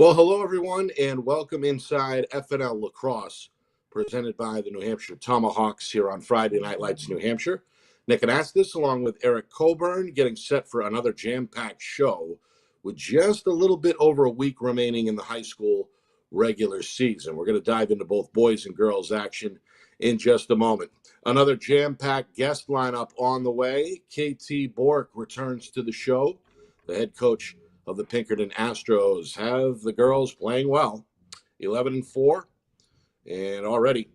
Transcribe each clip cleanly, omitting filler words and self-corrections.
Well, hello, everyone, and welcome inside FNL Lacrosse, presented by the New Hampshire Tomahawks here on Friday Night Lights, New Hampshire. Nick Anastas, along with Eric Coburn, getting set for another jam-packed show with just a little bit over a week remaining in the high school regular season. We're going to dive into both boys and girls action in just a moment. Another jam-packed guest lineup on the way. KT Bour returns to the show, the head coach of the Pinkerton Astros. Have the girls playing well, 11-4, and already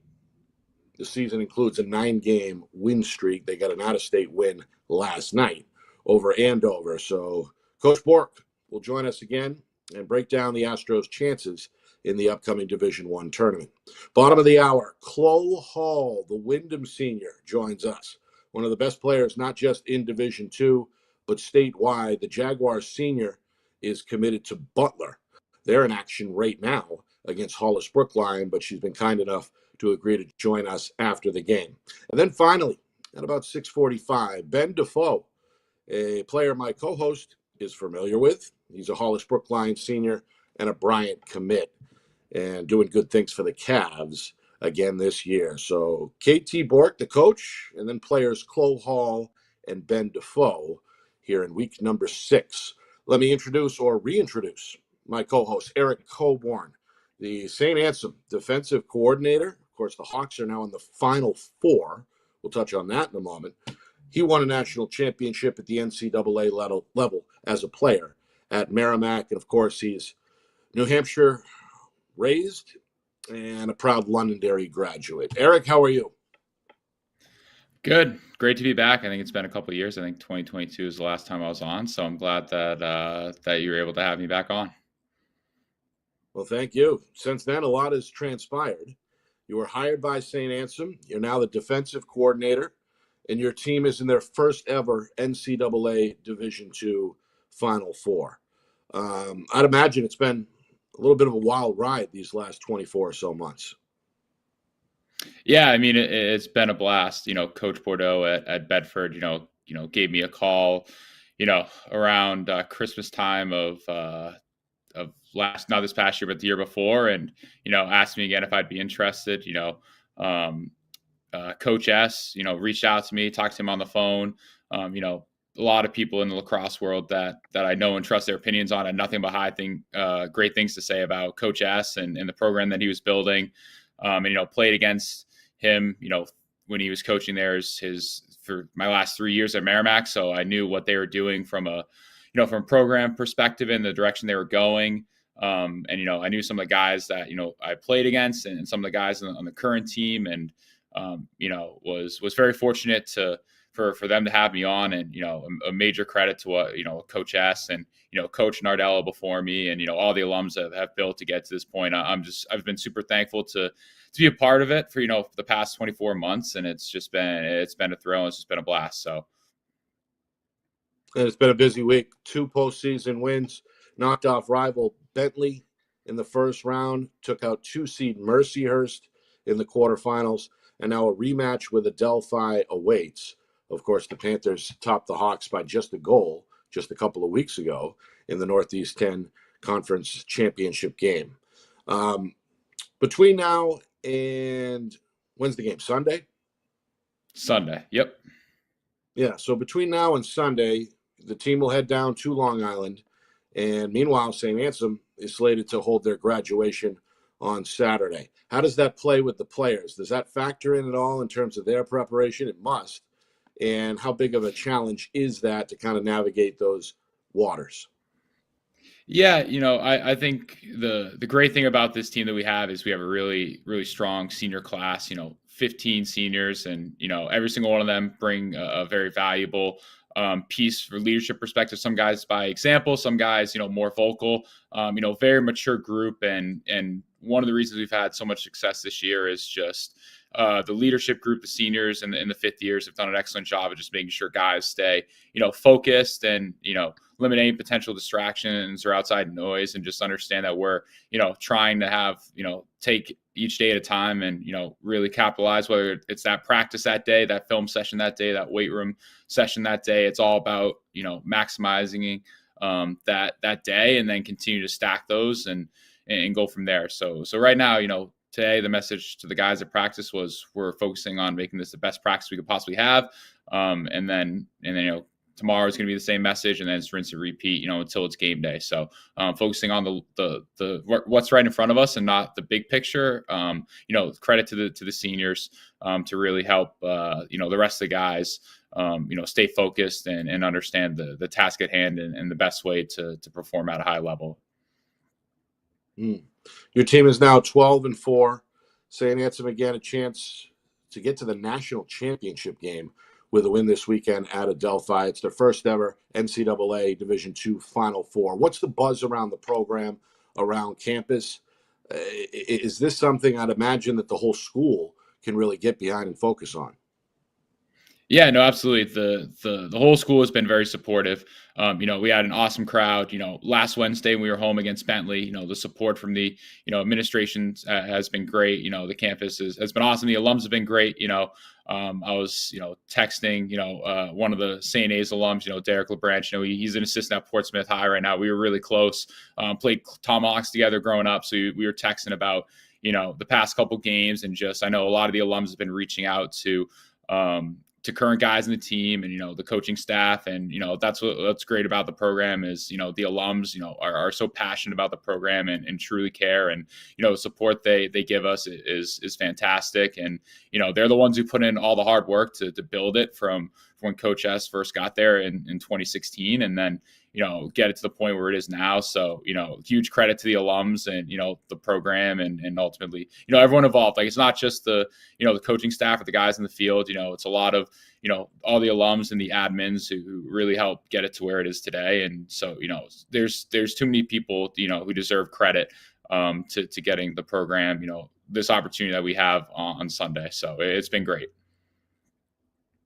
the season includes a 9-game win streak. They got an out-of-state win last night over Andover. So Coach Bour will join us again and break down the Astros' chances in the upcoming Division I tournament. Bottom of the hour, Khloe Hall, the Wyndham senior, joins us. One of the best players, not just in Division II, but statewide. The Jaguars senior is committed to Butler. They're in action right now against Hollis Brookline, but she's been kind enough to agree to join us after the game. And then finally, at about 6:45, Ben Defo, a player my co-host is familiar with. He's a Hollis Brookline senior and a Bryant commit, and doing good things for the Cavs again this year. So KT Bour, the coach, and then players Khloe Hall and Ben Defo here in week number 6. Let me introduce or reintroduce my co-host, Eric Coburn, the St. Anselm defensive coordinator. Of course, the Hawks are now in the Final Four. We'll touch on that in a moment. He won a national championship at the NCAA level as a player at Merrimack. And, of course, he's New Hampshire raised and a proud Londonderry graduate. Eric, how are you? Good. Great to be back. I think it's been a couple of years. I think 2022 is the last time I was on. So I'm glad that you were able to have me back on. Well, thank you. Since then, a lot has transpired. You were hired by St. Anselm. You're now the defensive coordinator, and your team is in their first ever NCAA Division II Final Four. I'd imagine it's been a little bit of a wild ride these last 24 or so months. Yeah, I mean, it's been a blast. Coach Bordeaux at Bedford, gave me a call, around Christmas time of not this past year, but the year before, and asked me again if I'd be interested. Coach S, reached out to me, talked to him on the phone. A lot of people in the lacrosse world that I know and trust their opinions on had nothing but great things to say about Coach S and the program that he was building. And played against him, when he was coaching there for my last 3 years at Merrimack. So I knew what they were doing from a program perspective and the direction they were going. And I knew some of the guys that, I played against and some of the guys on the current team, and, was very fortunate for them to have me on, and, a major credit to what, Coach S and, Coach Nardella before me and, all the alums that have built to get to this point. I've been super thankful to be a part of it for, the past 24 months. And it's been a thrill. It's just been a blast. So. And it's been a busy week. 2 postseason wins, knocked off rival Bentley in the first round, took out 2-seed Mercyhurst in the quarterfinals, and now a rematch with Adelphi awaits. Of course, the Panthers topped the Hawks by just a goal just a couple of weeks ago in the Northeast 10 Conference Championship game. Between now and when's the game? Sunday? Sunday. Yep. Yeah. So between now and Sunday, the team will head down to Long Island. And meanwhile, St. Anselm is slated to hold their graduation on Saturday. How does that play with the players? Does that factor in at all in terms of their preparation? It must. And how big of a challenge is that to kind of navigate those waters? Yeah, I think the great thing about this team that we have is we have a really, really strong senior class, 15 seniors, and, every single one of them bring a very valuable piece for leadership perspective. Some guys by example, some guys, more vocal, very mature group. And one of the reasons we've had so much success this year is just the leadership group, the seniors and the fifth years have done an excellent job of just making sure guys stay, focused and, limit any potential distractions or outside noise, and just understand that we're, trying to have, take each day at a time and, really capitalize, whether it's that practice that day, that film session that day, that weight room session that day. It's all about, maximizing that day, and then continue to stack those and go from there. So right now, today the message to the guys at practice was we're focusing on making this the best practice we could possibly have, and then tomorrow is going to be the same message, and then it's rinse and repeat, until it's game day. So focusing on the what's right in front of us and not the big picture. Credit to the seniors to really help the rest of the guys stay focused and understand the task at hand and the best way to perform at a high level. Your team is now 12-4. St. Anselm again a chance to get to the national championship game with a win this weekend at Adelphi. It's their first ever NCAA Division II Final Four. What's the buzz around the program, around campus? Is this something I'd imagine that the whole school can really get behind and focus on? Yeah, no, absolutely. The whole school has been very supportive. We had an awesome crowd. Last Wednesday when we were home against Bentley, the support from the administration has been great. The campus has been awesome. The alums have been great. I was texting one of the St. A's alums, Derek LeBranch. He's an assistant at Portsmouth High right now. We were really close. Played Tomahawks together growing up, so we were texting about the past couple games, and just I know a lot of the alums have been reaching out to current guys in the team and the coaching staff, and that's what's great about the program is the alums are so passionate about the program and truly care, and the support they give us is fantastic, and they're the ones who put in all the hard work to build it from when Coach S first got there in 2016, and then get it to the point where it is now. So huge credit to the alums and the program and ultimately everyone involved. Like, it's not just the the coaching staff or the guys in the field. It's a lot of all the alums and the admins who really helped get it to where it is today. And so there's too many people who deserve credit to getting the program this opportunity that we have on Sunday. So it's been great.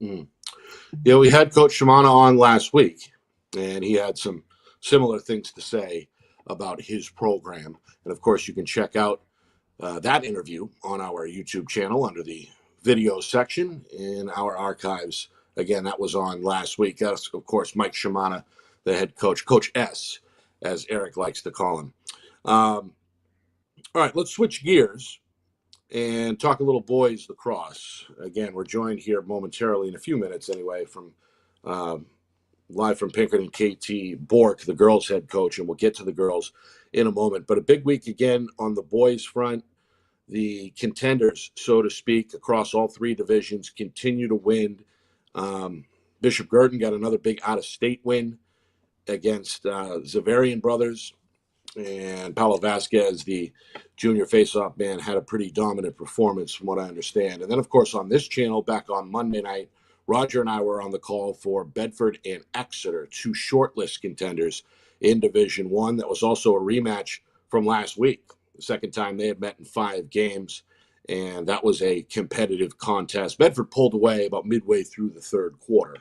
Yeah, we had Coach Shimano on last week, and he had some similar things to say about his program. And of course, you can check out that interview on our YouTube channel under the video section in our archives. Again, that was on last week. That's, of course, Mike Shimano, the head coach, Coach S, as Eric likes to call him. All right, let's switch gears and talk a little boys lacrosse. Again, we're joined here momentarily in a few minutes anyway from live from Pinkerton, KT Bour, the girls head coach, and we'll get to the girls in a moment. But a big week again on the boys front. The contenders, so to speak, across all three divisions continue to win. Bishop Girton got another big out-of-state win against Zavarian Brothers. And Paulo Vasquez, the junior face-off man, had a pretty dominant performance from what I understand. And then, of course, on this channel, back on Monday night, Roger and I were on the call for Bedford and Exeter, two shortlist contenders in Division I. That was also a rematch from last week, the second time they had met in 5 games. And that was a competitive contest. Bedford pulled away about midway through the third quarter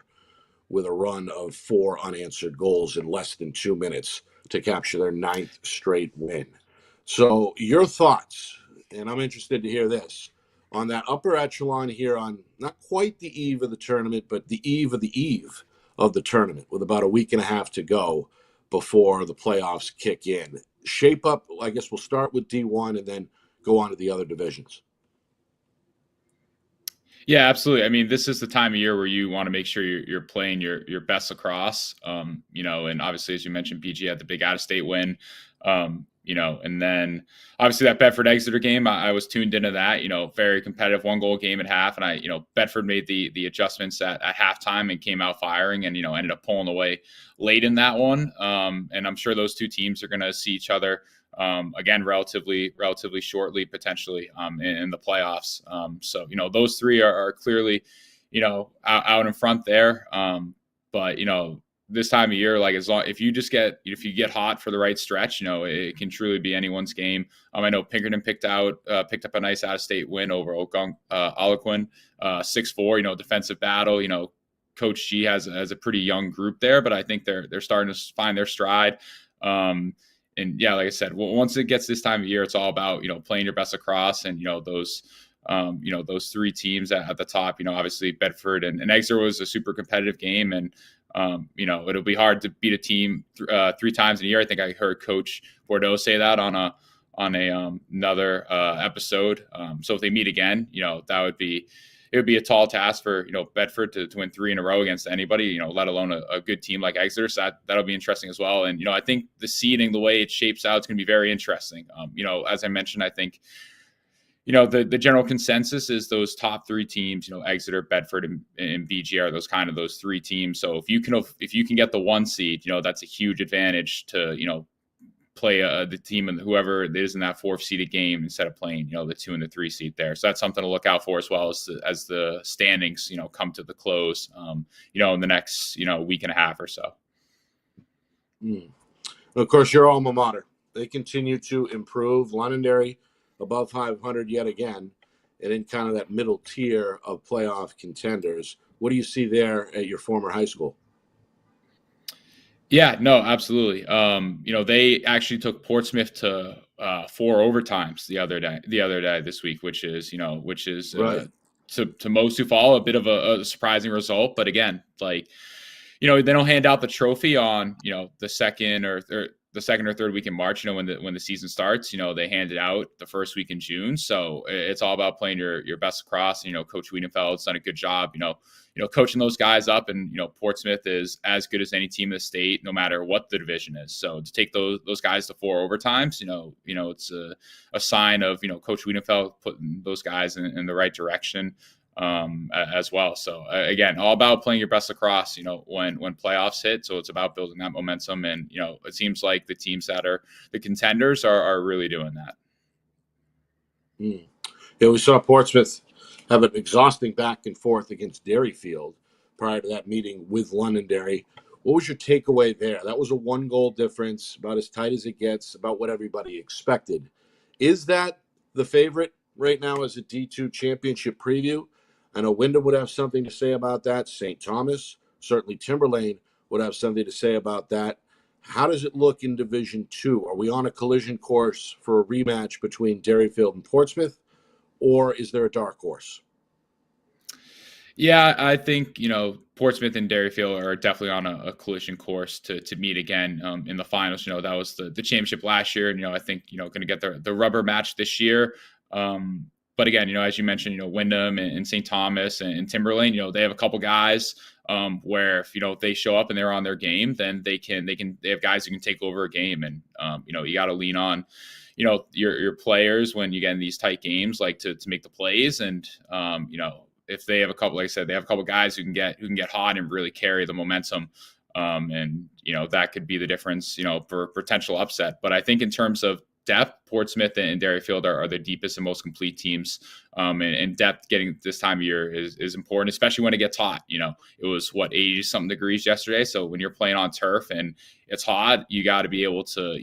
with a run of 4 unanswered goals in less than 2 minutes to capture their 9th straight win. So your thoughts, and I'm interested to hear this, on that upper echelon here on not quite the eve of the tournament, but the eve of the tournament with about a week and a half to go before the playoffs kick in. Shape up, I guess we'll start with D1 and then go on to the other divisions. Yeah, absolutely. I mean, this is the time of year where you want to make sure you're playing your best lacrosse. And obviously, as you mentioned, BG had the big out-of-state win. And then obviously that Bedford Exeter game, I was tuned into that. Very competitive, 1-goal game at half, and Bedford made the adjustments at halftime and came out firing, and ended up pulling away late in that one. And I'm sure those two teams are going to see each other again relatively shortly, potentially in the playoffs. So those three are clearly out in front there. But this time of year, like if you get hot for the right stretch, it can truly be anyone's game. I know Pinkerton picked up a nice out-of-state win over Algonquin, 6-4. Defensive battle. Coach G has a pretty young group there, but I think they're starting to find their stride. And yeah, like I said, once it gets this time of year, it's all about playing your best lacrosse, and those those three teams at the top. Obviously Bedford and Exeter was a super competitive game, and It'll be hard to beat a team 3 times in a year. I think I heard Coach Bordeaux say that on another episode. So if they meet again, it would be a tall task for Bedford to win 3 in a row against anybody, let alone a good team like Exeter. So that'll be interesting as well. And I think the seeding, the way it shapes out, is going to be very interesting. As I mentioned, I think the general consensus is those top 3 teams, Exeter, Bedford, and BG are those 3 teams. So if you can get the 1 seed, that's a huge advantage to play the team and whoever it is in that 4th seeded game instead of playing the 2 and the 3 seed there. So that's something to look out for, as well as the standings come to the close in the next week and a half or so. Of course, your alma mater, they continue to improve. Londonderry above 500 yet again, and in kind of that middle tier of playoff contenders. What do you see there at your former high school? Yeah, no, absolutely. They actually took Portsmouth to 4 overtimes the other day this week, which is right. To most who follow, a bit of a surprising result. But again, they don't hand out the trophy on the second or third week in March. When the season starts, they hand it out the first week in June. So it's all about playing your best lacrosse. Coach Wiedenfeld's done a good job. Coaching those guys up, and Portsmouth is as good as any team in the state, no matter what the division is. So to take those guys to 4 overtimes, it's a sign of Coach Wiedenfeld putting those guys in the right direction as well. So again, all about playing your best lacrosse, when playoffs hit. So it's about building that momentum, and it seems like the teams that are the contenders are really doing that. Yeah, we saw Portsmouth have an exhausting back and forth against Derryfield prior to that meeting with Londonderry. What was your takeaway there? That was a 1-goal difference, about as tight as it gets, about what everybody expected. Is that the favorite right now as a D2 championship preview? I know Wyndham would have something to say about that. St. Thomas, certainly Timberlane would have something to say about that. How does it look in Division 2? Are we on a collision course for a rematch between Derryfield and Portsmouth, or is there a dark horse? Yeah, I think Portsmouth and Derryfield are definitely on a collision course to meet again in the finals. That was the championship last year, and I think going to get the rubber match this year. But again, as you mentioned, Wyndham and St. Thomas and Timberlane, they have a couple guys where if they show up and they're on their game, then they have guys who can take over a game, and you got to lean on your players when you get in these tight games, like to make the plays, and if they have a couple, like I said, they have a couple guys who can get hot and really carry the momentum, and that could be the difference for potential upset. But I think in terms of depth, Portsmouth and Derryfield are the deepest and most complete teams, and depth getting this time of year is important, especially when it gets hot. It was 80 something degrees yesterday, so when you're playing on turf and it's hot, you got to be able to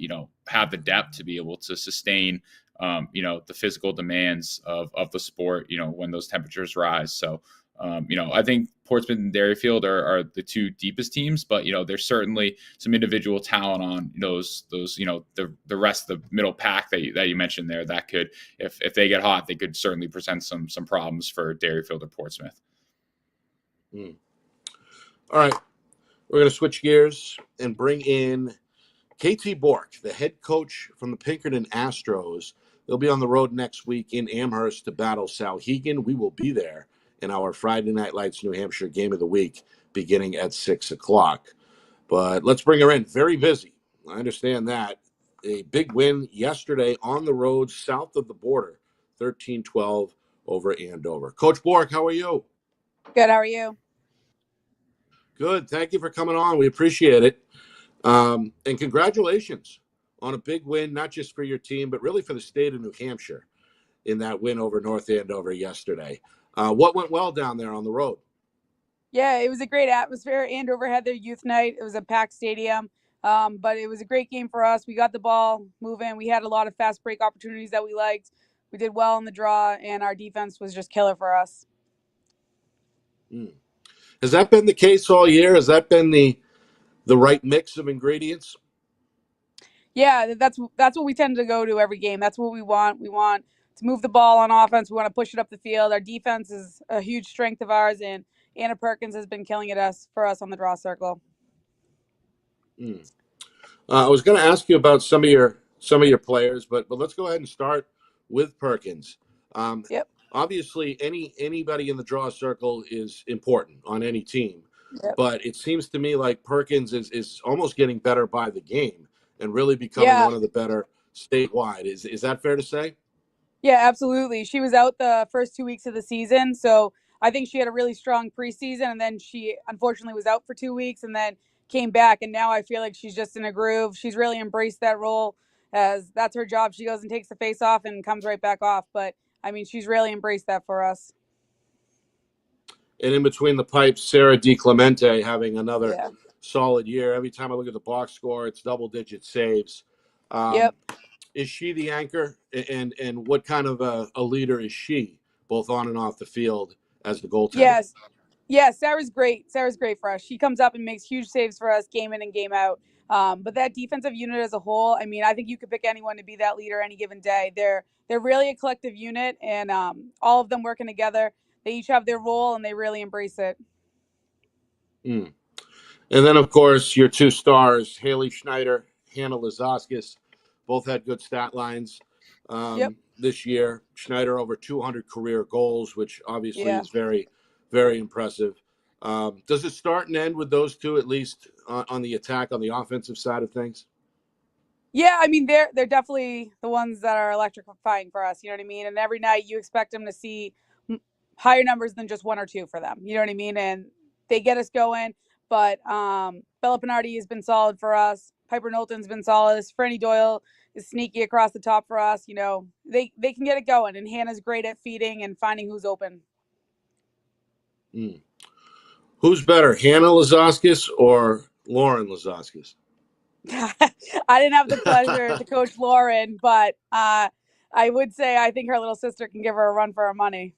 have the depth to be able to sustain the physical demands of the sport when those temperatures rise. So I think Portsmouth and Derryfield are the 2 deepest teams, but there's certainly some individual talent on those the rest of the middle pack that you mentioned there that could, if they get hot, they could certainly present some problems for Derryfield or Portsmouth. All right, we're going to switch gears and bring in KT Bour, the head coach from the Pinkerton Astros. They'll be on the road next week in Amherst to battle Salhegan. We will be there in our Friday Night Lights New Hampshire game of the week beginning at 6 o'clock. But let's bring her in. Very busy. I understand that. A big win yesterday on the road south of the border, 13-12 over Andover. Coach Bour, how are you? Good. How are you? Good. Thank you for coming on. We appreciate it. And congratulations on a big win, not just for your team, but really for the state of New Hampshire in that win over North Andover yesterday. What went well down there on the road? Yeah, it was a great atmosphere. Andover had their youth night. It was a packed stadium, but it was a great game for us. We got the ball moving. We had a lot of fast break opportunities that we liked. We did well in the draw, and our defense was just killer for us. Has that been the case all year? Has that been the right mix of ingredients? Yeah, that's what we tend to go to every game. That's what we want. We want to move the ball on offense. We want to push it up the field. Our defense is a huge strength of ours, and Anna Perkins has been killing it for us on the draw circle. I was going to ask you about some of your players, but let's go ahead and start with Perkins. Yep. Obviously, anybody in the draw circle is important on any team, but it seems to me like Perkins is almost getting better by the game and really becoming one of the better statewide. Is that fair to say? Yeah, absolutely. She was out the first 2 weeks of the season, so I think she had a really strong preseason, and then she unfortunately was out for 2 weeks and then came back, and now I feel like she's just in a groove. She's really embraced that role, as that's her job. She goes and takes the face off and comes right back off, but I mean, she's really embraced that for us. And in between the pipes, Sarah DiClemente having another solid year. Every time I look at the box score, it's double-digit saves. Is she the anchor, and what kind of a leader is she, both on and off the field, as the goaltender? Yes, Sarah's great. Sarah's great for us. She comes up and makes huge saves for us, game in and game out. But that defensive unit as a whole, I mean, I think you could pick anyone to be that leader any given day. They're really a collective unit, and all of them working together. They each have their role, and they really embrace it. And then, of course, your two stars, Haley Schneider, Hannah Lazaskis, both had good stat lines this year. Schneider over 200 career goals, which obviously is very, very impressive. Does it start and end with those two, at least on the attack, on the offensive side of things? Yeah, I mean, they're definitely the ones that are electrifying for us. You know what I mean? And every night you expect them to see higher numbers than just one or two for them. You know what I mean? And they get us going. But Bella Pinardi has been solid for us. Piper Knowlton's been solid. Franny Doyle is sneaky across the top for us. You know, they can get it going. And Hannah's great at feeding and finding who's open. Who's better, Hannah Lazaskis or Lauren Lazaskis? I didn't have the pleasure to coach Lauren, but I would say I think her little sister can give her a run for her money.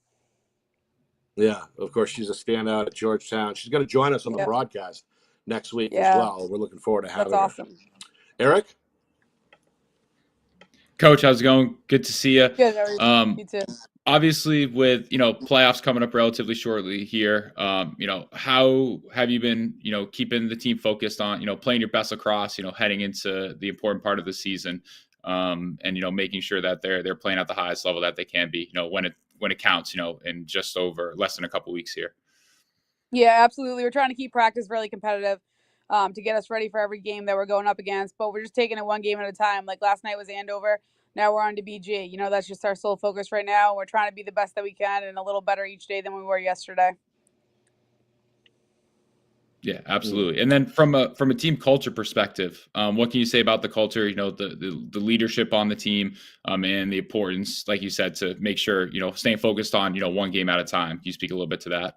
Yeah, of course, she's a standout at Georgetown. She's going to join us on the broadcast next week as well. We're looking forward to having her. That's awesome. Eric? Coach, how's it going? Good to see you. Good. You too. Obviously, with playoffs coming up relatively shortly here, how have you been keeping the team focused on playing your best lacrosse, heading into the important part of the season, and making sure that they're playing at the highest level that they can be, when it counts, in just over less than a couple weeks here. Yeah, absolutely. We're trying to keep practice really competitive to get us ready for every game that we're going up against, but we're just taking it one game at a time. Like last night was Andover. Now we're on to BG. That's just our sole focus right now. We're trying to be the best that we can and a little better each day than we were yesterday. Yeah, absolutely. And then from a team culture perspective, what can you say about the culture, the leadership on the team, and the importance, like you said, to make sure, staying focused on, one game at a time? Can you speak a little bit to that?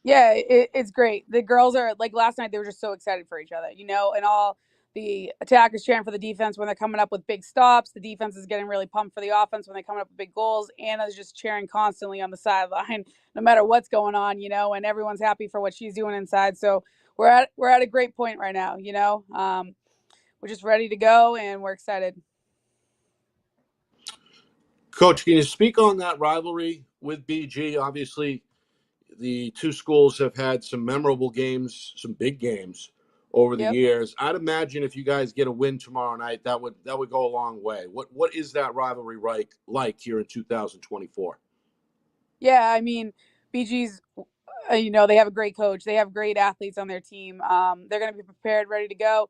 Yeah, it's great. The girls are like last night, they were just so excited for each other, and all the attackers cheering for the defense when they're coming up with big stops. The defense is getting really pumped for the offense when they're coming up with big goals. Anna's just cheering constantly on the sideline, no matter what's going on, and everyone's happy for what she's doing inside. So we're at a great point right now, we're just ready to go and we're excited. Coach, can you speak on that rivalry with BG? Obviously, the two schools have had some memorable games, some big games over the years. I'd imagine if you guys get a win tomorrow night, that would go a long way. What is that rivalry like here in 2024? Yeah, I mean, BG's, they have a great coach. They have great athletes on their team. They're going to be prepared, ready to go.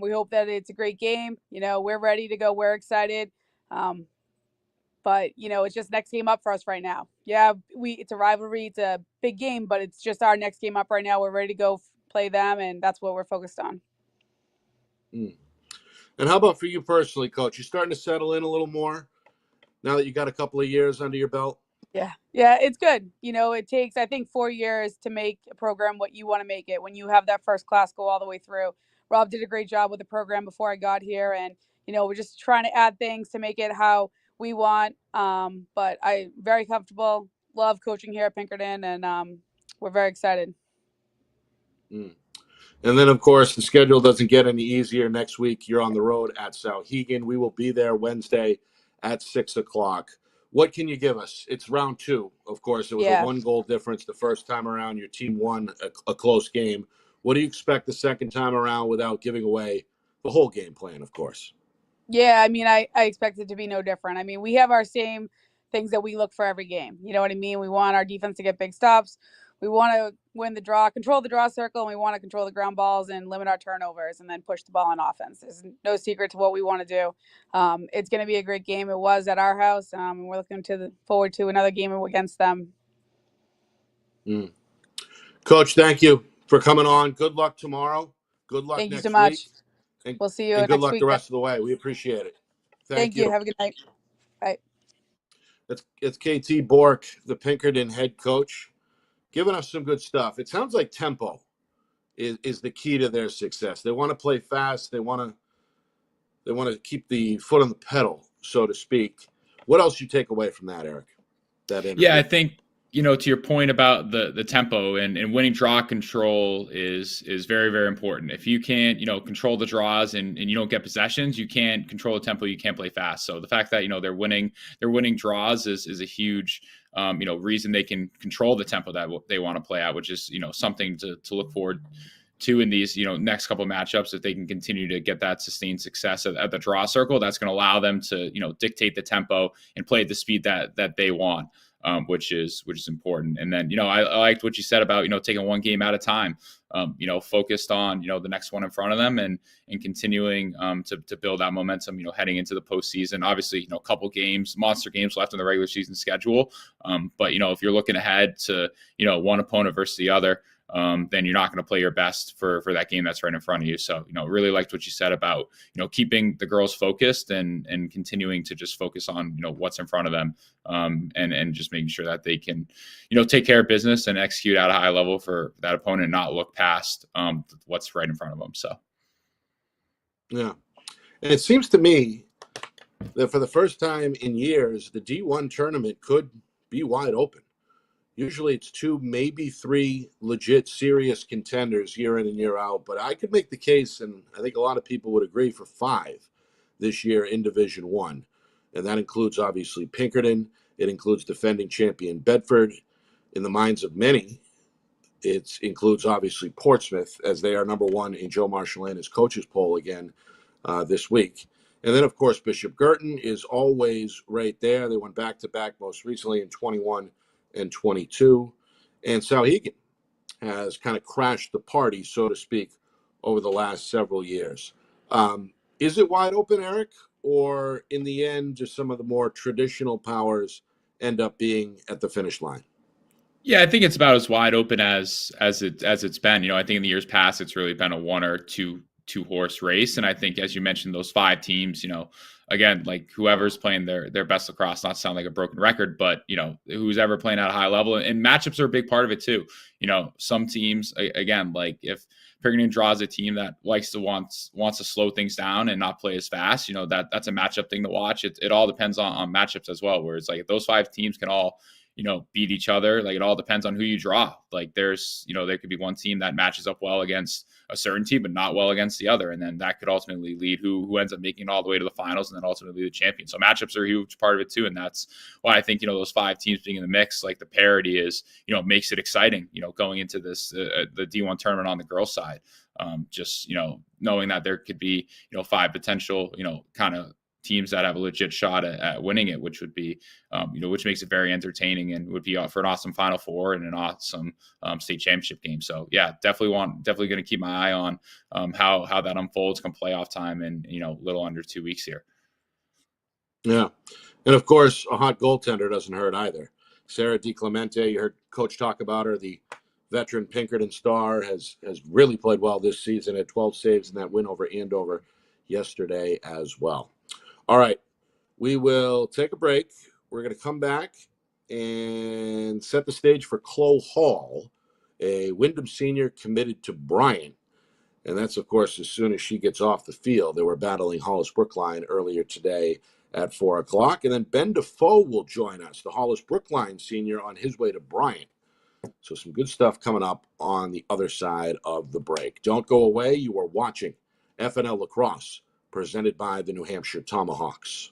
We hope that it's a great game. We're ready to go. We're excited. But, it's just next game up for us right now. Yeah, it's a rivalry. It's a big game, but it's just our next game up right now. We're ready to go play them, and that's what we're focused on. And how about for you personally, Coach? You starting to settle in a little more now that you got a couple of years under your belt? Yeah, it's good. It takes, I think, 4 years to make a program what you want to make it when you have that first class go all the way through. Rob did a great job with the program before I got here, and, we're just trying to add things to make it how we want. But I'm very comfortable, love coaching here at Pinkerton, and we're very excited. And then, of course, the schedule doesn't get any easier. Next week, you're on the road at Souhegan. We will be there Wednesday at 6 o'clock. What can you give us? It's round 2. Of course, it was a Yeah. 1-goal difference the first time around. Your team won a close game. What do you expect the second time around without giving away the whole game plan, of course? Yeah, I mean, I expect it to be no different. I mean, we have our same things that we look for every game. You know what I mean? We want our defense to get big stops. We want to win the draw, control the draw circle, and we want to control the ground balls and limit our turnovers and then push the ball on offense. There's no secret to what we want to do. It's going to be a great game. It was at our house. And we're looking forward to another game against them. Coach, thank you for coming on. Good luck tomorrow. Good luck Thank you so next week. much. We'll see you And good next luck week. the rest of the way. We appreciate it. Thank you. Have a good night. Bye. It's KT Bour, the Pinkerton head coach, giving us some good stuff. It sounds like tempo is the key to their success. They want to play fast. They want to keep the foot on the pedal, so to speak. What else you take away from that, Eric? That interview? Yeah, I think, to your point about the tempo and winning draw control is very, very important. If you can't, control the draws and you don't get possessions, you can't control the tempo, you can't play fast. So the fact that, they're winning draws is a huge, reason they can control the tempo that they want to play at, which is, something to look forward to in these, next couple of matchups. If they can continue to get that sustained success at the draw circle, that's going to allow them to, dictate the tempo and play at the speed that they want. Which is important. And then, I liked what you said about, taking one game at a time, focused on, the next one in front of them and continuing to build that momentum, heading into the postseason. Obviously, a couple games, monster games left in the regular season schedule. But, if you're looking ahead to, one opponent versus the other, then you're not going to play your best for that game that's right in front of you. So, really liked what you said about, keeping the girls focused and continuing to just focus on, what's in front of them, and just making sure that they can, take care of business and execute at a high level for that opponent and not look past what's right in front of them. So, yeah. And it seems to me that for the first time in years, the D1 tournament could be wide open. Usually it's 2, maybe 3 legit serious contenders year in and year out. But I could make the case, and I think a lot of people would agree, for 5 this year in Division 1. And that includes, obviously, Pinkerton. It includes defending champion Bedford. In the minds of many, it includes, obviously, Portsmouth, as they are number 1 in Joe Marshallana's coaches poll again this week. And then, of course, Bishop Girton is always right there. They went back-to-back most recently in 21 and 22. And Souhegan has kind of crashed the party, so to speak, over the last several years. Is it wide open, Eric? Or in the end, just some of the more traditional powers end up being at the finish line? Yeah, I think it's about as wide open as it's been. I think in the years past, it's really been a 1 or 2 horse race. And I think, as you mentioned, those 5 teams, again, like whoever's playing their best lacrosse, not to sound like a broken record, but, who's ever playing at a high level, and matchups are a big part of it too. Some teams, again, like if Pinkerton draws a team that wants to slow things down and not play as fast, that's a matchup thing to watch. It all depends on matchups as well, where it's like if those 5 teams can all, beat each other, like it all depends on who you draw. Like there's, there could be one team that matches up well against a certain team, but not well against the other. And then that could ultimately lead who ends up making it all the way to the finals and then ultimately the champion. So matchups are a huge part of it too. And that's why I think, those 5 teams being in the mix, like the parity is, makes it exciting, going into this, the D1 tournament on the girls side. Just, knowing that there could be, 5 potential, kind of teams that have a legit shot at winning it, which would be, which makes it very entertaining and would be for an awesome Final Four and an awesome state championship game. So yeah, definitely going to keep my eye on how that unfolds come playoff time in, little under 2 weeks here. Yeah. And of course, a hot goaltender doesn't hurt either. Sarah DiClemente, you heard Coach talk about her, the veteran Pinkerton star, has really played well this season at 12 saves in that win over Andover yesterday as well. All right, we will take a break. We're going to come back and set the stage for Khloe Hall, a Wyndham senior committed to Bryant. And that's, of course, as soon as she gets off the field. They were battling Hollis Brookline earlier today at 4 o'clock. And then Ben Defo will join us, the Hollis Brookline senior, on his way to Bryant. So some good stuff coming up on the other side of the break. Don't go away. You are watching FNL Lacrosse, presented by the New Hampshire Tomahawks.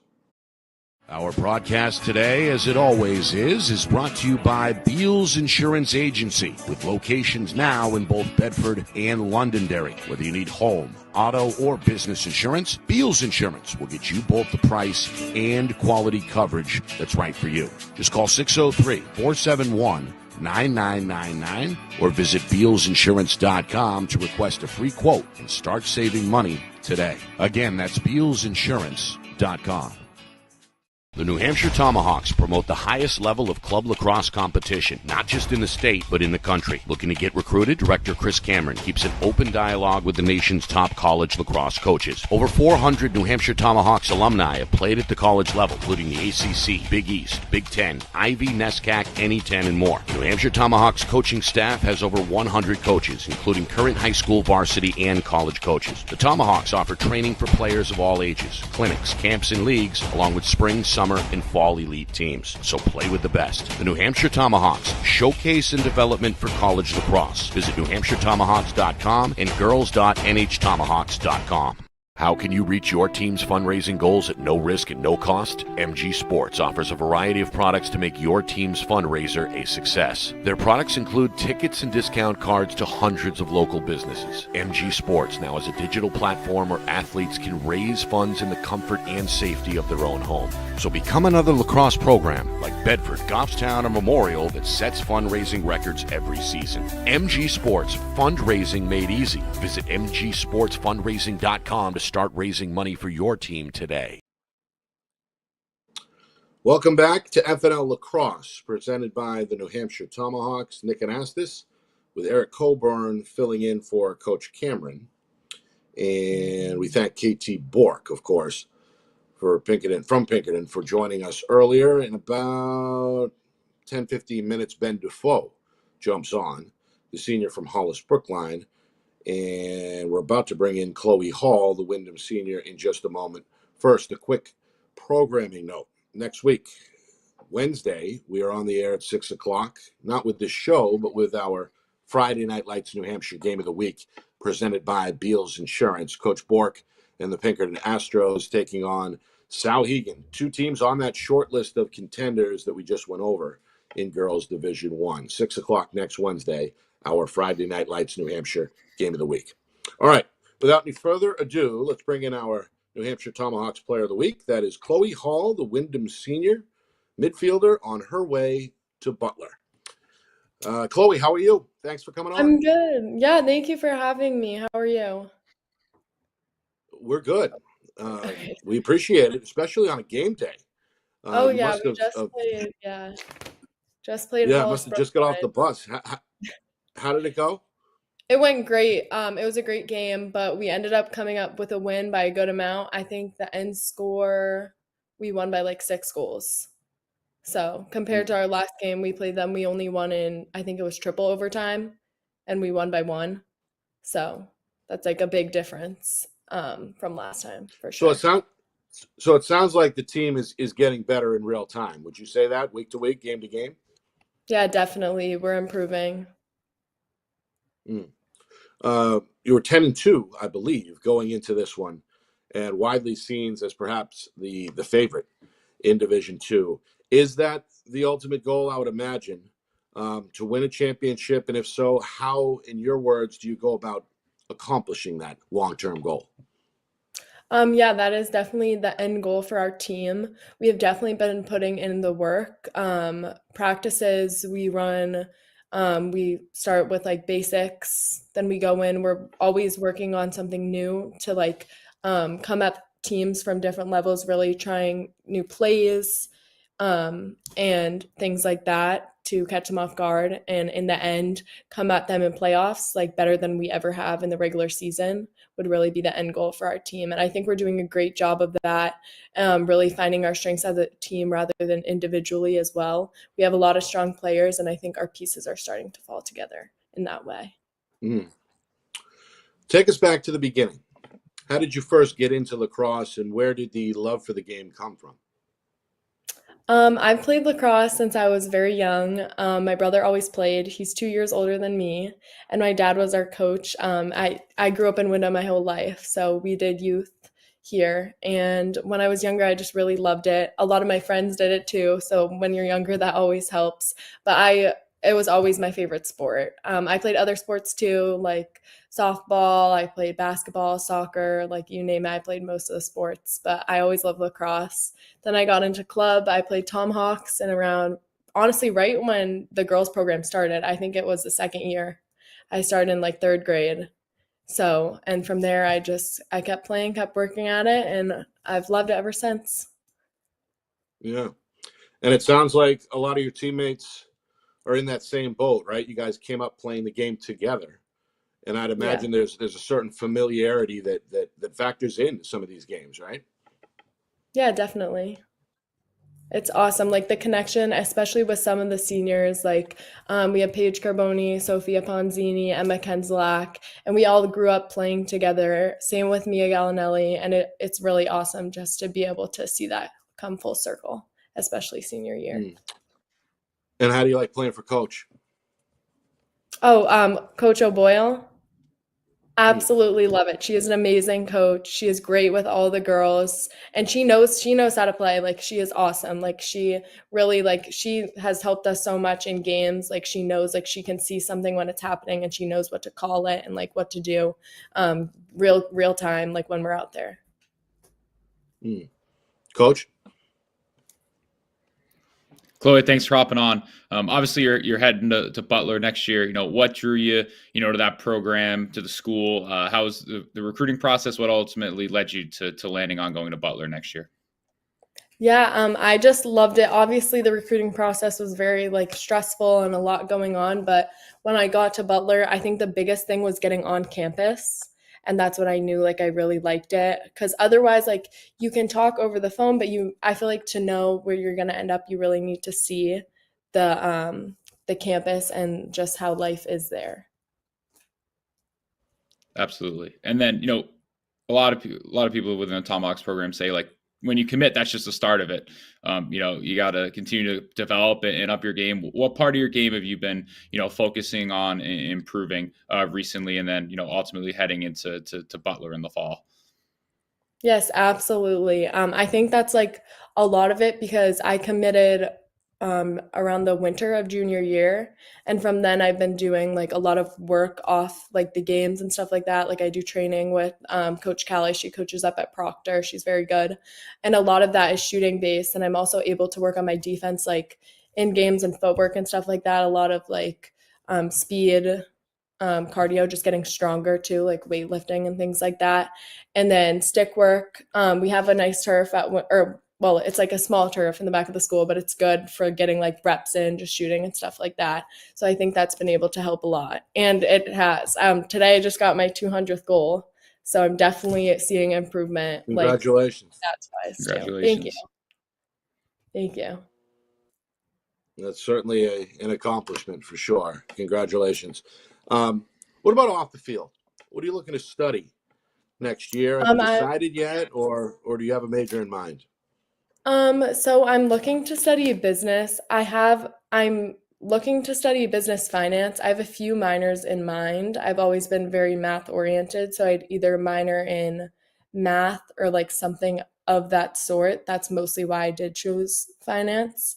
Our broadcast today, as it always is brought to you by Beals Insurance Agency, with locations now in both Bedford and Londonderry. Whether you need home, auto, or business insurance, Beals Insurance will get you both the price and quality coverage that's right for you. Just call 603-471-9999 or visit BealsInsurance.com to request a free quote and start saving money today. Again, that's BealsInsurance.com. The New Hampshire Tomahawks promote the highest level of club lacrosse competition, not just in the state, but in the country. Looking to get recruited? Director Chris Cameron keeps an open dialogue with the nation's top college lacrosse coaches. Over 400 New Hampshire Tomahawks alumni have played at the college level, including the ACC, Big East, Big Ten, Ivy, NESCAC, NE10, and more. New Hampshire Tomahawks coaching staff has over 100 coaches, including current high school, varsity, and college coaches. The Tomahawks offer training for players of all ages, clinics, camps, and leagues, along with spring, summer, and fall elite teams. So play with the best. The New Hampshire Tomahawks, showcase and development for college lacrosse. Visit NewHampshireTomahawks.com and girls.nhtomahawks.com. How can you reach your team's fundraising goals at no risk and no cost? MG Sports offers a variety of products to make your team's fundraiser a success. Their products include tickets and discount cards to hundreds of local businesses. MG Sports now has a digital platform where athletes can raise funds in the comfort and safety of their own home. So become another lacrosse program like Bedford, Goffstown, or Memorial that sets fundraising records every season. MG Sports, fundraising made easy. Visit mgsportsfundraising.com to start raising money for your team today. Welcome back to FNL Lacrosse, presented by the New Hampshire Tomahawks. Nick Anastas with Eric Coburn filling in for Coach Cameron. And we thank KT Bour, of course, from Pinkerton for joining us earlier. In about 10-15 minutes, Ben Defo jumps on, the senior from Hollis Brookline. And we're about to bring in Khloe Hall, the Wyndham senior, in just a moment. First, a quick programming note. Next week, Wednesday, we are on the air at 6 o'clock, not with this show, but with our Friday Night Lights New Hampshire Game of the Week, presented by Beals Insurance. Coach Bourque and the Pinkerton Astros taking on Souhegan, two teams on that short list of contenders that we just went over in Girls Division I. 6 o'clock next Wednesday, our Friday Night Lights New Hampshire Game of the Week. All right, without any further ado, let's bring in our New Hampshire Tomahawks Player of the Week. That is Khloe Hall, the Wyndham senior midfielder, on her way to Butler. Khloe, how are you? Thanks for coming on. I'm good. Yeah, thank you for having me. How are you? We're good. Okay. We appreciate it, especially on a game day. Oh, yeah, we just played. Yeah, just played. Yeah, Hollis must have just got off the bus. How did it go? It went great. It was a great game, but we ended up coming up with a win by a good amount. I think the end score, we won by like 6 goals. So compared to our last game, we played them, we only won in, I think it was triple overtime, and we won by 1. So that's like a big difference from last time, for sure. So it sounds like the team is getting better in real time. Would you say that, week to week, game to game? Yeah, definitely. We're improving. You were 10-2, I believe, going into this one, and widely seen as perhaps the favorite in Division II. Is that the ultimate goal, I would imagine, to win a championship? And if so, how, in your words, do you go about accomplishing that long-term goal? Yeah, that is definitely the end goal for our team. We have definitely been putting in the work. Practices we run, we start with like basics, then we go in. We're always working on something new to like come at teams from different levels, really trying new plays and things like that to catch them off guard, and in the end come at them in playoffs like better than we ever have in the regular season would really be the end goal for our team. And I think we're doing a great job of that, really finding our strengths as a team rather than individually as well. We have a lot of strong players, and I think our pieces are starting to fall together in that way. Take us back to the beginning. How did you first get into lacrosse, and where did the love for the game come from? I've played lacrosse since I was very young. My brother always played. He's 2 years older than me, and my dad was our coach. I grew up in Wyndham my whole life, so we did youth here. And when I was younger, I just really loved it. A lot of my friends did it too. So when you're younger, that always helps. But it was always my favorite sport. I played other sports too, like softball. I played basketball, soccer, like you name it. I played most of the sports, but I always loved lacrosse. Then I got into club. I played Tomahawks, and around, honestly, right when the girls program started, I think it was the second year. I started in like third grade. So, and from there, I kept playing, kept working at it, and I've loved it ever since. Yeah. And it sounds like a lot of your teammates are in that same boat, right? You guys came up playing the game together. And I'd imagine there's a certain familiarity that factors into some of these games, right? Yeah, definitely. It's awesome. Like the connection, especially with some of the seniors, like we have Paige Carboni, Sophia Ponzini, Emma Kenzlak, and we all grew up playing together. Same with Mia Gallinelli. And it's really awesome just to be able to see that come full circle, especially senior year. And how do you like playing for Coach? Oh, Coach O'Boyle. Absolutely love it. She is an amazing coach. She is great with all the girls, and she knows how to play. Like she is awesome. Like she really, like she has helped us so much in games. Like she knows, like she can see something when it's happening, and she knows what to call it and like what to do real time, like when we're out there. Coach? Khloe, thanks for hopping on. Obviously, you're heading to Butler next year. What drew you, to that program, to the school? How was the recruiting process? What ultimately led you to landing on going to Butler next year? Yeah, I just loved it. Obviously, the recruiting process was very like stressful and a lot going on. But when I got to Butler, I think the biggest thing was getting on campus. And that's what I knew, like, I really liked it. Because otherwise, like, you can talk over the phone, but I feel like to know where you're going to end up, you really need to see the campus and just how life is there. Absolutely. And then, a lot of people within the Tomahawks program say, like, when you commit, that's just the start of it. You got to continue to develop and up your game. What part of your game have you been, focusing on improving recently, and then, ultimately heading into Butler in the fall? Yes, absolutely. I think that's like a lot of it because I committed around the winter of junior year. And from then I've been doing like a lot of work off like the games and stuff like that. Like I do training with Coach Callie. She coaches up at Proctor. She's very good. And a lot of that is shooting based. And I'm also able to work on my defense, like in games and footwork and stuff like that. A lot of like speed, cardio, just getting stronger too, like weightlifting and things like that. And then stick work. We have a nice turf it's like a small turf in the back of the school, but it's good for getting like reps in, just shooting and stuff like that. So I think that's been able to help a lot. And it has. Today I just got my 200th goal. So I'm definitely seeing improvement. Congratulations. Like, Congratulations. Thank you. That's certainly an accomplishment for sure. Congratulations. What about off the field? What are you looking to study next year? Have you decided yet, or do you have a major in mind? So I'm looking to study business. I'm looking to study business finance. I have a few minors in mind. I've always been very math oriented, so I'd either minor in math or like something of that sort. That's mostly why I did choose finance.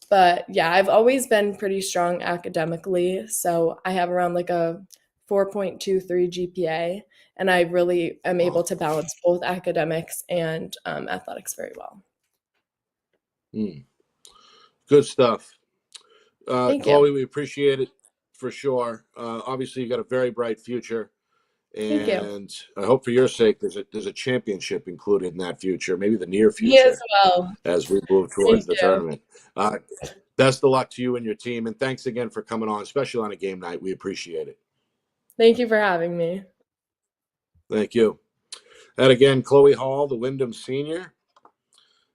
But yeah, I've always been pretty strong academically. So I have around like a 4.23 GPA, and I really am able to balance both academics and athletics very well. Good stuff. Thank Khloe, you. we appreciate it for sure. Obviously, you've got a very bright future. Thank you. And I hope for your sake there's a championship included in that future, maybe the near Me future, as well. as we move towards the Thank you. tournament. Best of luck to you and your team, and thanks again for coming on, especially on a game night. We appreciate it. Thank you for having me. Thank you. And again, Khloe Hall, the Wyndham senior.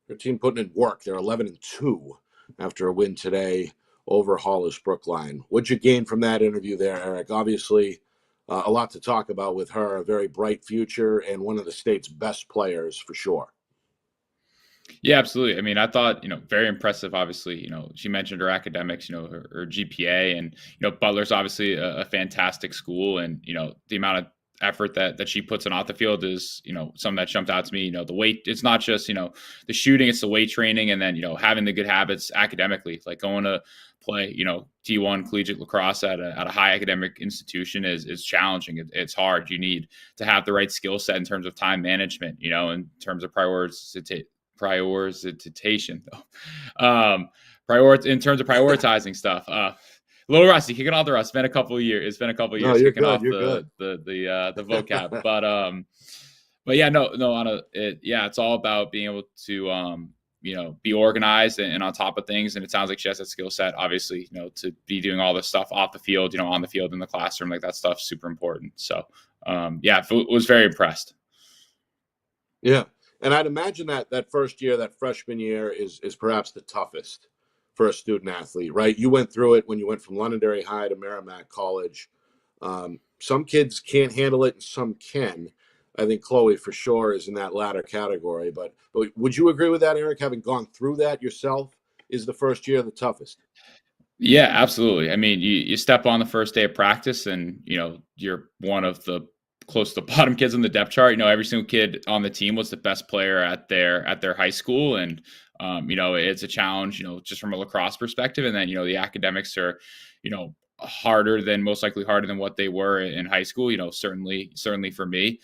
Their team putting in work. They're 11-2 after a win today over Hollis Brookline. What'd you gain from that interview there, Eric? Obviously, a lot to talk about with her, a very bright future and one of the state's best players for sure. Yeah, absolutely. I mean, I thought, very impressive. Obviously, she mentioned her academics, her GPA, and, Butler's obviously a fantastic school. And, the amount of effort that she puts in off the field is, something that jumped out to me. The weight, it's not just, the shooting, it's the weight training. And then, having the good habits academically, like going to play, D1 collegiate lacrosse at a high academic institution is challenging. It's hard. You need to have the right skill set in terms of time management, in terms of prioritization, in terms of prioritizing stuff. A little rusty, kicking off the rust. It's been a couple of years. It's been a couple of years kicking off the vocab. But yeah, it's all about being able to be organized and on top of things. And it sounds like she has that skill set, obviously, to be doing all this stuff off the field, on the field in the classroom, like that stuff's super important. So was very impressed. Yeah. And I'd imagine that first year, that freshman year is perhaps the toughest for a student athlete, right? You went through it when you went from Londonderry High to Merrimack College. Some kids can't handle it and some can. I think Khloe for sure is in that latter category. But would you agree with that, Eric? Having gone through that yourself, is the first year the toughest? Yeah, absolutely. I mean, you step on the first day of practice and, you're one of the close to the bottom kids on the depth chart. Every single kid on the team was the best player at their high school. And, it's a challenge, just from a lacrosse perspective. And then, the academics are, most likely harder than what they were in high school, certainly for me.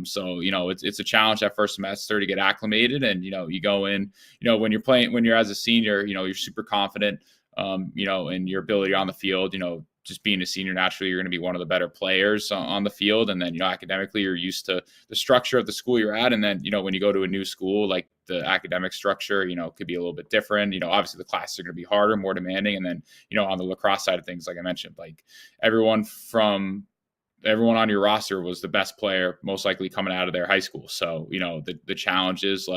So, it's a challenge that first semester to get acclimated. And, you go in, when you're as a senior, you're super confident, in your ability on the field, just being a senior, naturally, you're going to be one of the better players on the field. And then, academically, you're used to the structure of the school you're at. And then, when you go to a new school, like the academic structure, could be a little bit different. Obviously the classes are going to be harder, more demanding. And then, on the lacrosse side of things, like I mentioned, like everyone on your roster was the best player, most likely coming out of their high school. So, the challenge is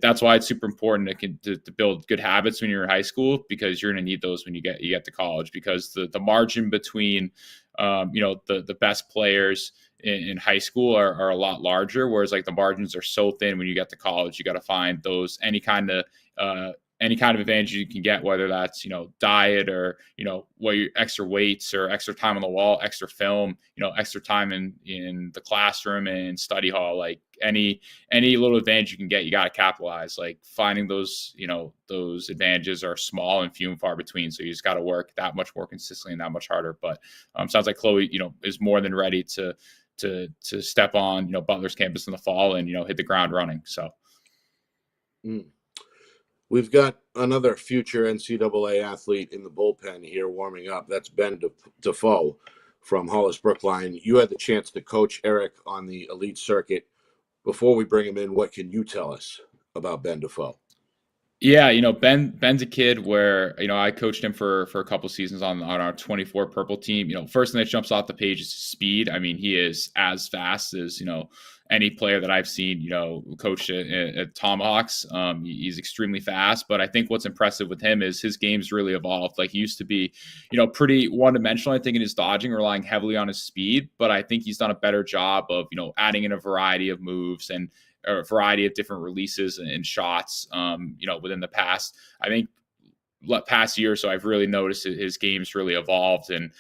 that's why it's super important to build good habits when you're in high school, because you're going to need those when you get to college, because the margin between, the best players in high school are a lot larger. Whereas the margins are so thin when you get to college. You got to find those, any kind of advantage you can get, whether that's, diet or, extra weights or extra time on the wall, extra film, extra time in the classroom and study hall, like any little advantage you can get, you got to capitalize. Like finding those, those advantages are small and few and far between. So you just got to work that much more consistently and that much harder. But sounds like Khloe, is more than ready to step on, Butler's campus in the fall and, hit the ground running. So. We've got another future NCAA athlete in the bullpen here warming up. That's Ben Defo from Hollis Brookline. You had the chance to coach Eric on the elite circuit. Before we bring him in, what can you tell us about Ben Defo? Yeah, Ben's a kid where, I coached him for a couple seasons on our 24 purple team. First thing that jumps off the page is his speed. I mean, he is as fast as, any player that I've seen, coach at Tomahawks. He's extremely fast, but I think what's impressive with him is his game's really evolved. Like he used to be, pretty one-dimensional, I think, in his dodging, relying heavily on his speed, but I think he's done a better job of, adding in a variety of moves and a variety of different releases and shots, within the past, I think, past year or so. I've really noticed his game's really evolved, and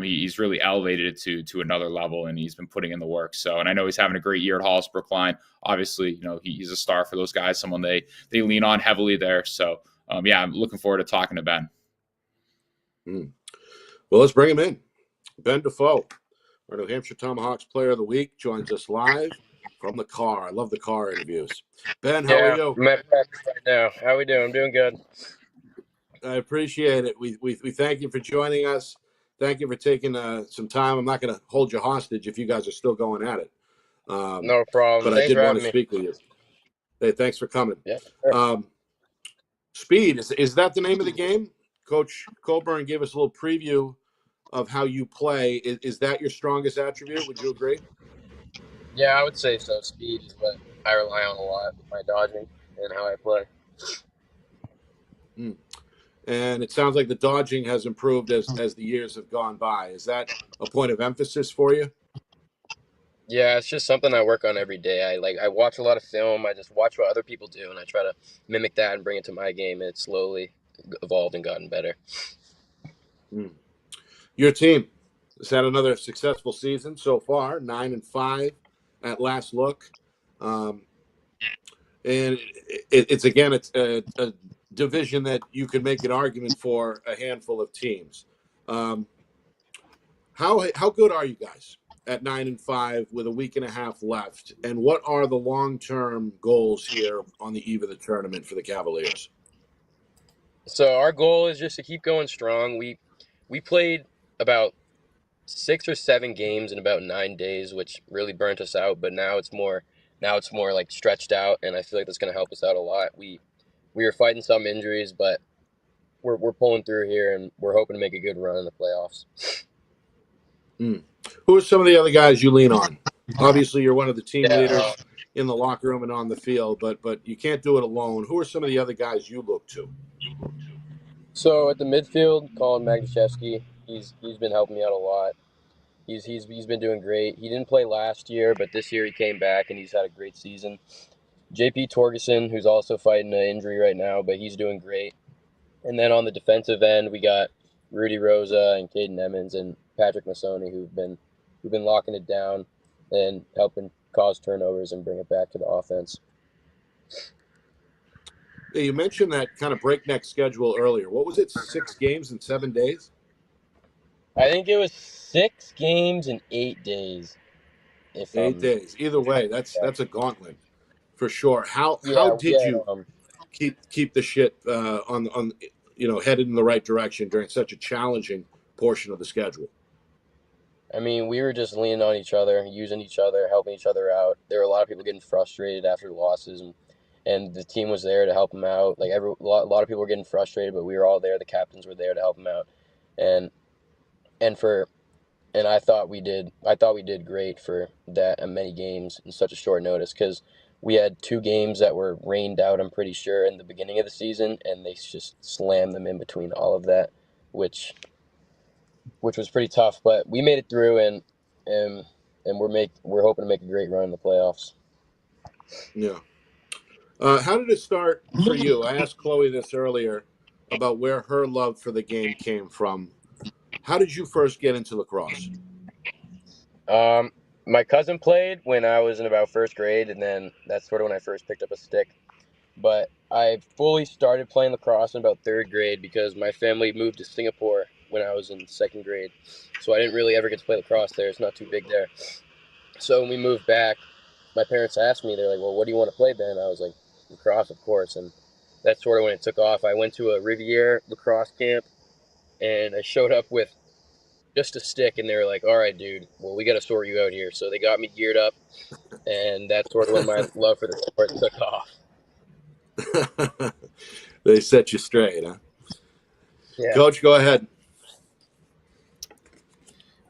he's really elevated it to another level, and he's been putting in the work. So, and I know he's having a great year at Hollis Brookline. Obviously, he's a star for those guys, someone they lean on heavily there. So, I'm looking forward to talking to Ben. Well, let's bring him in. Ben Defo, our New Hampshire Tomahawks Player of the Week, joins us live from the car. I love the car interviews. Ben, how are you? I'm at practice right now. How we doing? I'm doing good. I appreciate it. We thank you for joining us. Thank you for taking some time. I'm not going to hold you hostage if you guys are still going at it. No problem. But I did want to speak with you. Hey, thanks for coming. Yeah, sure. Speed, is that the name of the game? Coach Coburn gave us a little preview of how you play. Is that your strongest attribute? Would you agree? Yeah, I would say so. Speed is what I rely on a lot with my dodging and how I play. And it sounds like the dodging has improved as the years have gone by. Is that a point of emphasis for you? Yeah, it's just something I work on every day. I watch a lot of film. I just watch what other people do, and I try to mimic that and bring it to my game. And it's slowly evolved and gotten better. Your team, It's had another successful season so far, 9-5 at last look. And it's a division that you can make an argument for a handful of teams. How good are you guys at 9-5 with a week and a half left? And what are the long-term goals here on the eve of the tournament for the Cavaliers? So our goal is just to keep going strong. We played about 6 or 7 games in about 9 days, which really burnt us out. But now it's more like stretched out, and I feel like that's going to help us out a lot. We were fighting some injuries, but we're pulling through here, and we're hoping to make a good run in the playoffs. Who are some of the other guys you lean on? Obviously, you're one of the team leaders in the locker room and on the field, but you can't do it alone. Who are some of the other guys you look to? So at the midfield, Colin Magashevsky, he's been helping me out a lot. He's been doing great. He didn't play last year, but this year he came back and he's had a great season. JP Torgerson, who's also fighting an injury right now, but he's doing great. And then on the defensive end, we got Rudy Rosa and Caden Emmons and Patrick Masoni, who've been locking it down and helping cause turnovers and bring it back to the offense. You mentioned that kind of breakneck schedule earlier. What was it, 6 games in 7 days? I think it was 6 games in 8 days. 8 days. Either way, that's a gauntlet for sure. How did you keep the shit on headed in the right direction during such a challenging portion of the schedule? I mean, we were just leaning on each other, using each other, helping each other out. There were a lot of people getting frustrated after losses, and the team was there to help them out. Like a lot of people were getting frustrated, but we were all there. The captains were there to help them out, and I thought we did great for that many games in such a short notice, because we had 2 games that were rained out, I'm pretty sure, in the beginning of the season, and they just slammed them in between all of that, which was pretty tough. But we made it through, and we're hoping to make a great run in the playoffs. Yeah. How did it start for you? I asked Khloe this earlier about where her love for the game came from. How did you first get into lacrosse? My cousin played when I was in about 1st grade, and then that's sort of when I first picked up a stick. But I fully started playing lacrosse in about 3rd grade because my family moved to Singapore when I was in 2nd grade. So I didn't really ever get to play lacrosse there. It's not too big there. So when we moved back, my parents asked me, they're like, well, what do you want to play, Ben? I was like, lacrosse, of course. And that's sort of when it took off. I went to a Riviere lacrosse camp, and I showed up with just a stick, and they were like, all right, dude, well, we got to sort you out here. So they got me geared up, and that's sort of when my love for the sport took off. They set you straight, huh? Yeah. Coach, go ahead.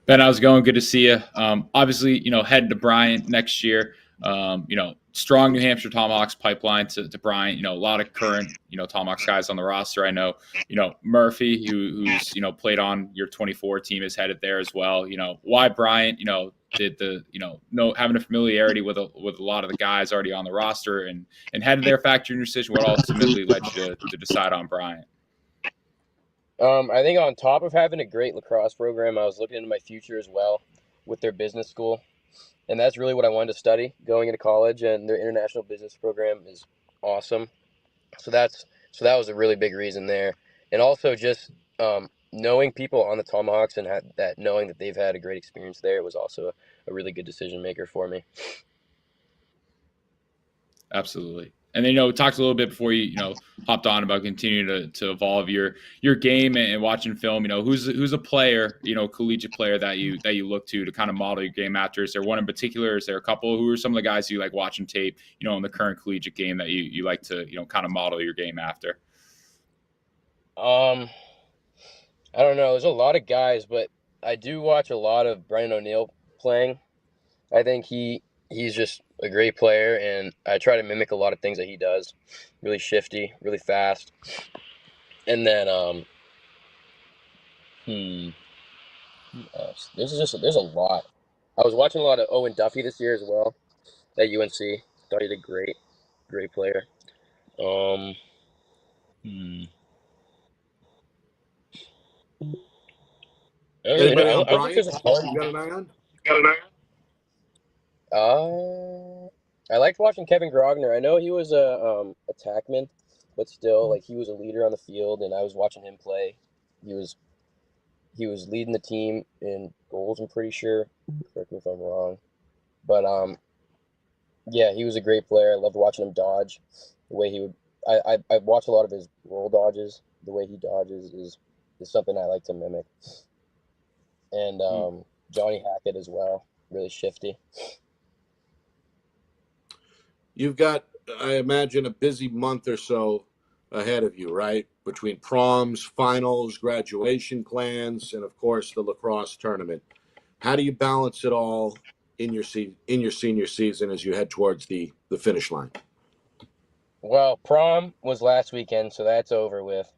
Ben, how's it going? Good to see you. Obviously, heading to Bryant next year. Strong New Hampshire Tomahawks pipeline to Bryant. A lot of current, Tomahawks guys on the roster. I know, Murphy, who's played on your 24 team, is headed there as well. Why Bryant? Did the having a familiarity with a lot of the guys already on the roster and headed there factor in your decision? What ultimately led you to decide on Bryant? I think on top of having a great lacrosse program, I was looking into my future as well with their business school. And that's really what I wanted to study going into college, and their international business program is awesome. So that was a really big reason there. And also just knowing people on the Tomahawks and knowing that they've had a great experience there was also a really good decision maker for me. Absolutely. And then, we talked a little bit before you, hopped on about continuing to evolve your game and watching film. Who's a player, collegiate player that you look to kind of model your game after? Is there one in particular? Is there a couple? Who are some of the guys you like watching tape, in the current collegiate game that you like to, kind of model your game after? I don't know. There's a lot of guys, but I do watch a lot of Brennan O'Neill playing. I think he's just a great player, and I try to mimic a lot of things that he does. Really shifty, really fast. And then who else? There's a lot. I was watching a lot of Owen Duffy this year as well at UNC. Thought he did great player. I don't really Anybody know. on I don't think Bryant there's a ton. you got an eye on? I liked watching Kevin Grogner. I know he was a attackman, but still, like, he was a leader on the field, and I was watching him play. He was leading the team in goals, I'm pretty sure. Correct me if I'm wrong. But yeah, he was a great player. I loved watching him dodge. The way he would, I watched a lot of his roll dodges. The way he dodges is something I like to mimic. And Johnny Hackett as well, really shifty. You've got, I imagine, a busy month or so ahead of you, right? Between proms, finals, graduation plans, and of course the lacrosse tournament. How do you balance it all in your senior season as you head towards the finish line? Well, prom was last weekend, so that's over with.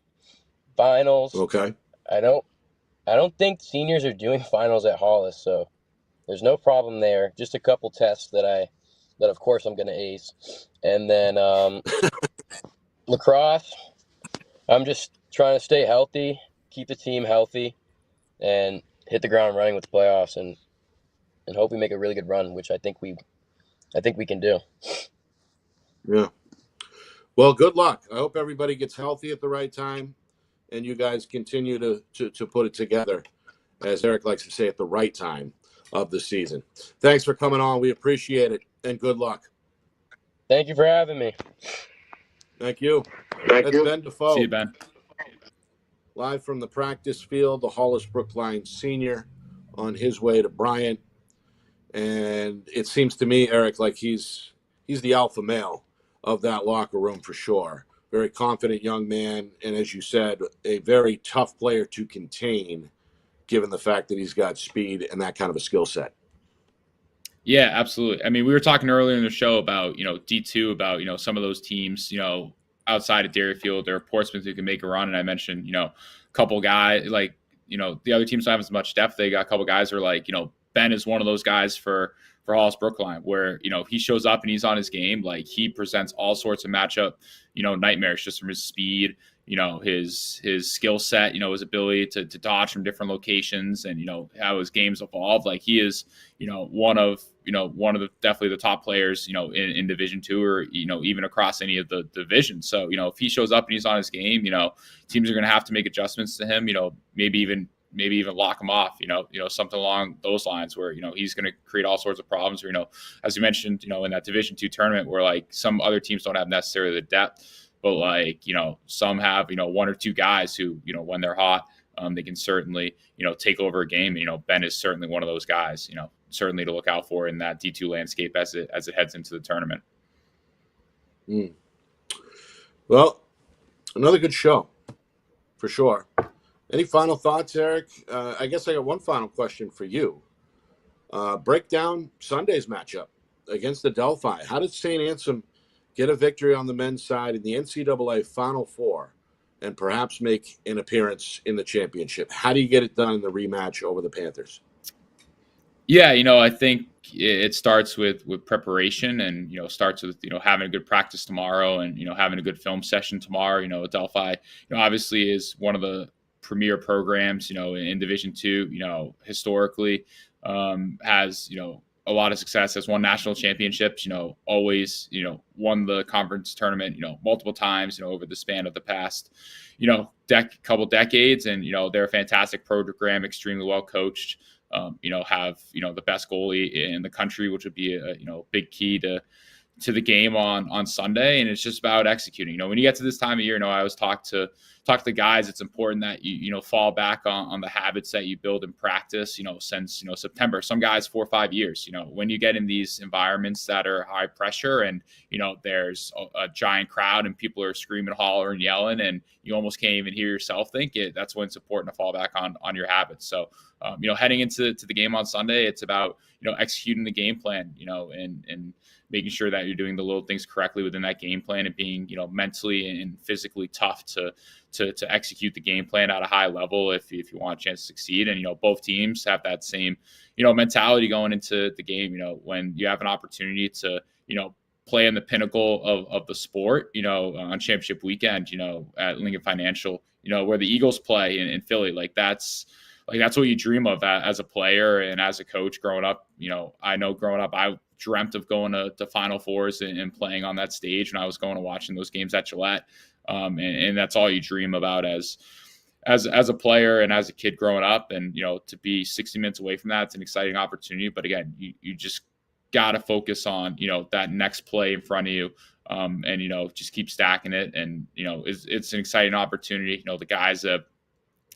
Finals. Okay. I don't think seniors are doing finals at Hollis, so there's no problem there. Just a couple tests that of course I'm going to ace. And then lacrosse, I'm just trying to stay healthy, keep the team healthy, and hit the ground running with the playoffs, and hope we make a really good run, which I think we can do. Yeah. Well, good luck. I hope everybody gets healthy at the right time, and you guys continue to put it together, as Eric likes to say, at the right time of the season. Thanks for coming on. We appreciate it, and good luck. Thank you for having me. Thank you. That's Ben Defo. See you, Ben. Live from the practice field, the Hollis Brookline senior on his way to Bryant. And it seems to me, Eric, like he's the alpha male of that locker room for sure. Very confident young man. And as you said, a very tough player to contain, given the fact that he's got speed and that kind of a skill set. Yeah, absolutely. I mean, we were talking earlier in the show about, D2, about, some of those teams, outside of Dairyfield, there are Portsmouth who can make a run. And I mentioned, a couple guys, like, the other teams don't have as much depth. They got a couple guys who are like, Ben is one of those guys for Hollis Brookline, where, he shows up and he's on his game. Like, he presents all sorts of matchup, nightmares just from his speed, his skill set, his ability to dodge from different locations, and, how his game's evolved. Like, he is, one of the definitely the top players, in Division II, or, even across any of the divisions. So, if he shows up and he's on his game, teams are going to have to make adjustments to him, maybe even lock him off, something along those lines, where, he's going to create all sorts of problems, or, as you mentioned, in that Division II tournament, where, like, some other teams don't have necessarily the depth, but, like, some have, one or two guys who, when they're hot, they can certainly, take over a game. Ben is certainly one of those guys, certainly to look out for in that D2 landscape as it heads into the tournament. Well, another good show for sure. Any final thoughts, Eric? I guess I got one final question for you. Break down Sunday's matchup against the Delphi. How did St. Anselm get a victory on the men's side in the NCAA Final Four and perhaps make an appearance in the championship? How do you get it done in the rematch over the Panthers? Yeah, I think it starts with preparation, and, starts with, having a good practice tomorrow, and, having a good film session tomorrow. Delphi, obviously is one of the premier programs, in Division II, historically, has, a lot of success, has won national championships, always, won the conference tournament, multiple times, over the span of the past, couple decades. And, they're a fantastic program, extremely well coached, have, the best goalie in the country, which would be a, big key to the game on Sunday. And it's just about executing. When you get to this time of year, I always talk to guys, it's important that you fall back on the habits that you build in practice, since, September. Some guys 4 or 5 years, when you get in these environments that are high pressure, and, there's a giant crowd and people are screaming, hollering, yelling, and you almost can't even hear yourself think it. That's when it's important to fall back on your habits. So, heading into the game on Sunday, it's about, executing the game plan, and making sure that you're doing the little things correctly within that game plan, and being, mentally and physically tough to execute the game plan at a high level if you want a chance to succeed. And, both teams have that same, mentality going into the game. When you have an opportunity to, play in the pinnacle of the sport, on championship weekend, at Lincoln Financial, where the Eagles play in Philly, like that's like that's what you dream of as a player and as a coach growing up. I know growing up, I dreamt of going to Final Fours and playing on that stage when I was going and watching those games at Gillette. And that's all you dream about as a player and as a kid growing up. And, to be 60 minutes away from that, it's an exciting opportunity. But again, you just got to focus on, that next play in front of you. And, just keep stacking it. And, it's an exciting opportunity. The guys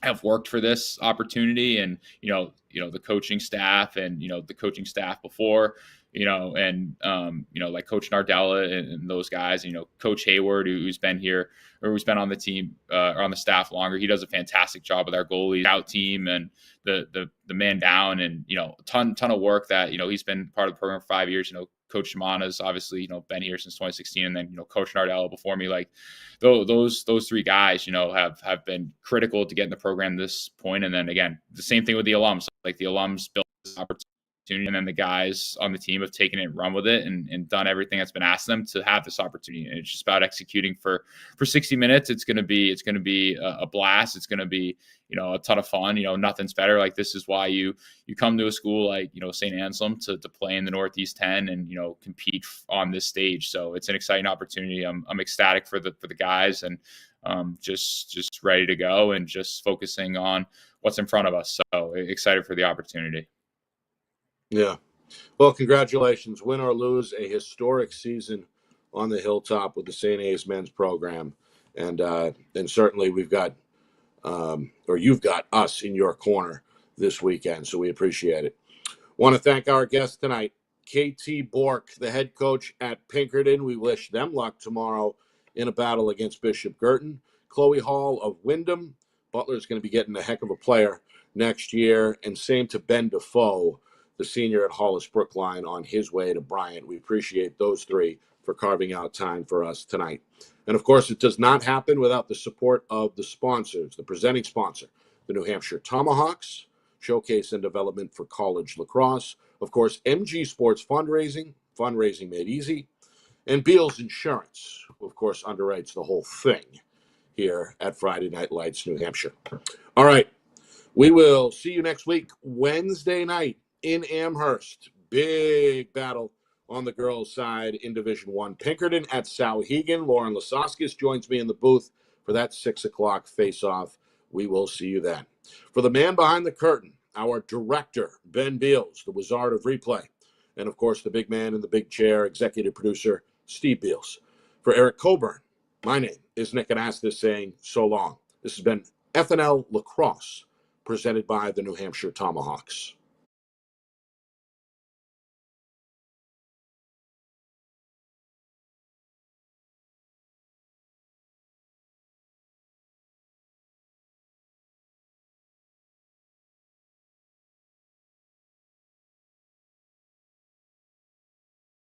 have worked for this opportunity, and, the coaching staff and, the coaching staff before, like Coach Nardella and those guys, Coach Hayward, who's been here or who's been on the team or on the staff longer. He does a fantastic job with our goalie out team and the man down, and, ton of work that, he's been part of the program for 5 years. Coach Shimana's obviously, been here since 2016, and then, Coach Nardella before me. Like those three guys, have been critical to getting the program this point. And then again, the same thing with the alums. Like the alums built this opportunity, and then the guys on the team have taken it and run with it and done everything that's been asked of them to have this opportunity. And it's just about executing for 60 minutes. It's going to be a blast. It's going to be, a ton of fun. Nothing's better. Like this is why you come to a school like, St. Anselm to play in the Northeast 10 and, compete on this stage. So it's an exciting opportunity. I'm ecstatic for the guys, and just ready to go and just focusing on what's in front of us. So excited for the opportunity. Yeah. Well, congratulations. Win or lose, a historic season on the Hilltop with the St. A's men's program. And certainly we've got, or you've got us in your corner this weekend. So we appreciate it. Want to thank our guest tonight, KT Bour, the head coach at Pinkerton. We wish them luck tomorrow in a battle against Bishop Girton. Khloe Hall of Wyndham. Butler's going to be getting a heck of a player next year. And same to Ben Defo, the senior at Hollis Brookline, on his way to Bryant. We appreciate those three for carving out time for us tonight. And of course, it does not happen without the support of the sponsors, the presenting sponsor, the New Hampshire Tomahawks, Showcase and Development for College Lacrosse. Of course, MG Sports Fundraising made easy. And Beals Insurance, who of course underwrites the whole thing here at Friday Night Lights, New Hampshire. All right. We will see you next week, Wednesday night in Amherst. Big battle on the girls' side in Division I. Pinkerton at Sauhegan. Lauren Lasoskis joins me in the booth for that 6 o'clock face-off. We will see you then. For the man behind the curtain, our director, Ben Beals, the wizard of replay, and of course the big man in the big chair, executive producer, Steve Beals. For Eric Coburn, my name is Nick Anastas saying so long. This has been FNL Lacrosse, presented by the New Hampshire Tomahawks.